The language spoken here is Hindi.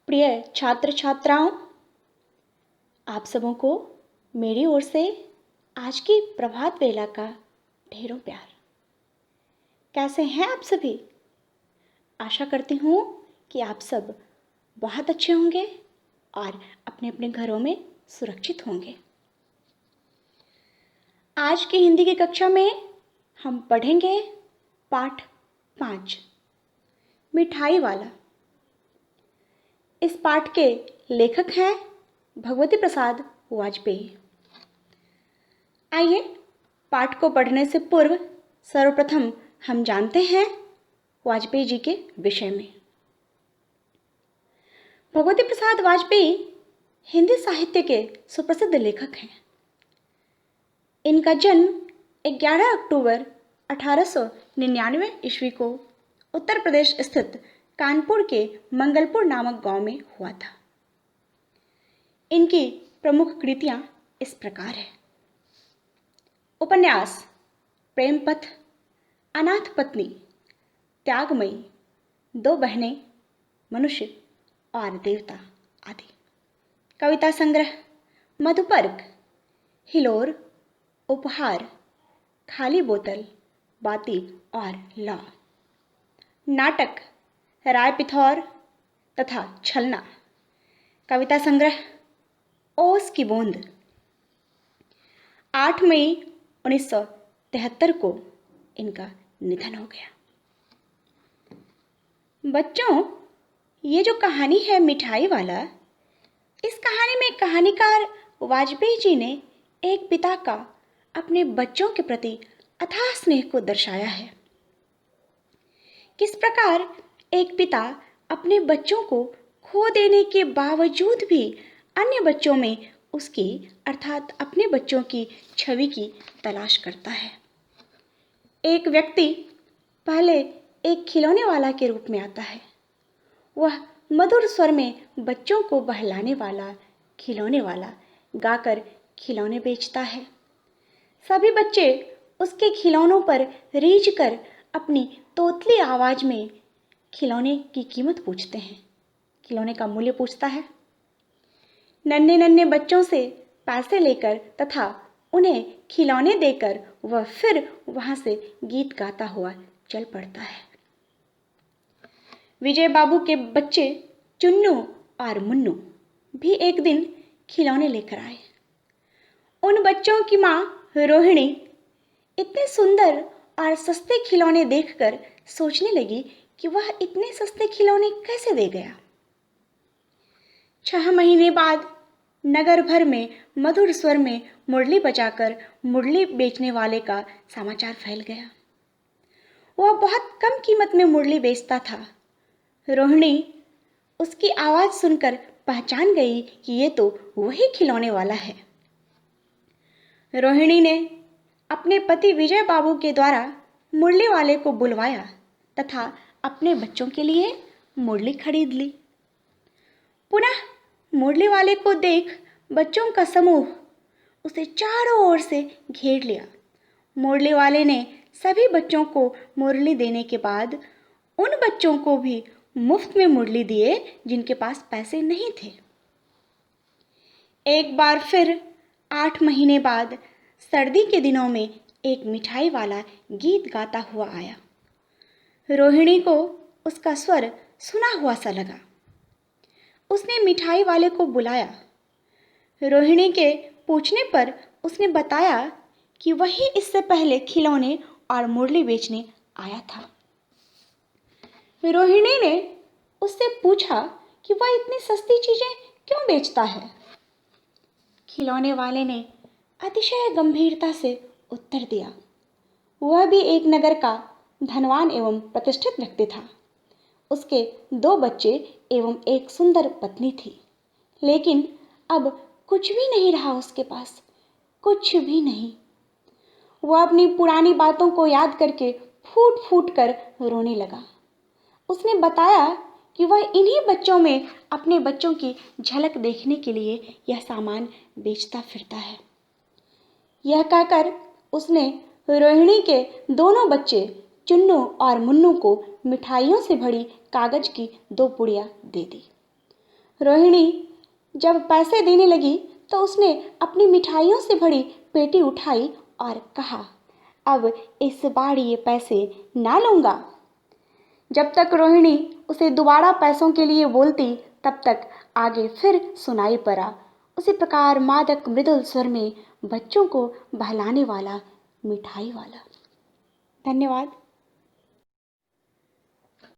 प्रिय छात्र छात्राओं, आप सबों को मेरी ओर से आज की प्रभात वेला का ढेरों प्यार। कैसे हैं आप सभी? आशा करती हूँ कि आप सब बहुत अच्छे होंगे और अपने अपने घरों में सुरक्षित होंगे। आज की हिंदी की कक्षा में हम पढ़ेंगे पाठ 5, मिठाई वाला। इस पाठ के लेखक हैं भगवती प्रसाद वाजपेयी। आइए पाठ को पढ़ने से पूर्व सर्वप्रथम हम जानते हैं वाजपेयी जी के विषय में। भगवती प्रसाद वाजपेयी हिंदी साहित्य के सुप्रसिद्ध लेखक हैं। इनका जन्म 11 अक्टूबर 1899 ईस्वी को उत्तर प्रदेश स्थित कानपुर के मंगलपुर नामक गांव में हुआ था। इनकी प्रमुख कृतियां इस प्रकार हैं: उपन्यास प्रेमपथ, अनाथ पत्नी, त्यागमयी, दो बहनें, मनुष्य और देवता आदि। कविता संग्रह मधुपर्क, हिलोर, उपहार, खाली बोतल, बाती और लौ। नाटक राय पिथौर तथा छलना। कविता संग्रह ओस की बूंद। 8 मई 1973 को इनका निधन हो गया। बच्चों, ये जो कहानी है मिठाई वाला, इस कहानी में कहानीकार वाजपेयी जी ने एक पिता का अपने बच्चों के प्रति अथाह स्नेह को दर्शाया है। किस प्रकार एक पिता अपने बच्चों को खो देने के बावजूद भी अन्य बच्चों में उसकी अर्थात अपने बच्चों की छवि की तलाश करता है। एक व्यक्ति पहले एक खिलौने वाला के रूप में आता है। वह मधुर स्वर में बच्चों को बहलाने वाला खिलौने वाला गाकर खिलौने बेचता है। सभी बच्चे उसके खिलौनों पर रीझ कर अपनी तोतली आवाज में खिलौने की कीमत पूछते हैं, खिलौने का मूल्य पूछता है। नन्हे नन्हे बच्चों से पैसे लेकर तथा उन्हें खिलौने देकर वह फिर वहां से गीत गाता हुआ चल पड़ता है। विजय बाबू के बच्चे चुन्नू और मुन्नू भी एक दिन खिलौने लेकर आए। उन बच्चों की माँ रोहिणी इतने सुंदर और सस्ते खिलौने देखकर सोचने लगी कि वह इतने सस्ते खिलौने कैसे दे गया। 6 महीने बाद नगर भर में मधुर स्वर में मुरली बजाकर मुरली बेचने वाले का समाचार फैल गया। वह बहुत कम कीमत में मुरली बेचता था। रोहिणी उसकी आवाज सुनकर पहचान गई कि ये तो वही खिलौने वाला है। रोहिणी ने अपने पति विजय बाबू के द्वारा मुरली वाले को बुलवाया तथा अपने बच्चों के लिए मुरली खरीद ली। पुनः मुरली वाले को देख बच्चों का समूह उसे चारों ओर से घेर लिया। मुरली वाले ने सभी बच्चों को मुरली देने के बाद उन बच्चों को भी मुफ्त में मुरली दिए जिनके पास पैसे नहीं थे। एक बार फिर 8 महीने बाद सर्दी के दिनों में एक मिठाई वाला गीत गाता हुआ आया। रोहिणी को उसका स्वर सुना हुआ सा लगा। उसने मिठाई वाले को बुलाया। रोहिणी के पूछने पर उसने बताया कि वही इससे पहले खिलौने और मुरली बेचने आया था। रोहिणी ने उससे पूछा कि वह इतनी सस्ती चीजें क्यों बेचता है। खिलौने वाले ने अतिशय गंभीरता से उत्तर दिया। वह भी एक नगर का धनवान एवं प्रतिष्ठित व्यक्ति था। उसके 2 बच्चे एवं एक सुंदर पत्नी थी, लेकिन अब कुछ भी नहीं रहा उसके पास, कुछ भी नहीं। वह अपनी पुरानी बातों को याद करके फूट फूट कर रोने लगा। उसने बताया कि वह इन्हीं बच्चों में अपने बच्चों की झलक देखने के लिए यह सामान बेचता फिरता है। यह कहकर उसने रोहिणी के दोनों बच्चे चुन्नू और मुन्नू को मिठाइयों से भरी कागज की 2 पुड़ियाँ दे दी। रोहिणी जब पैसे देने लगी तो उसने अपनी मिठाइयों से भरी पेटी उठाई और कहा, अब इस बार ये पैसे ना लूँगा। जब तक रोहिणी उसे दोबारा पैसों के लिए बोलती तब तक आगे फिर सुनाई पड़ा उसी प्रकार मादक मृदुल स्वर में बच्चों को बहलाने वाला मिठाई वाला। धन्यवाद।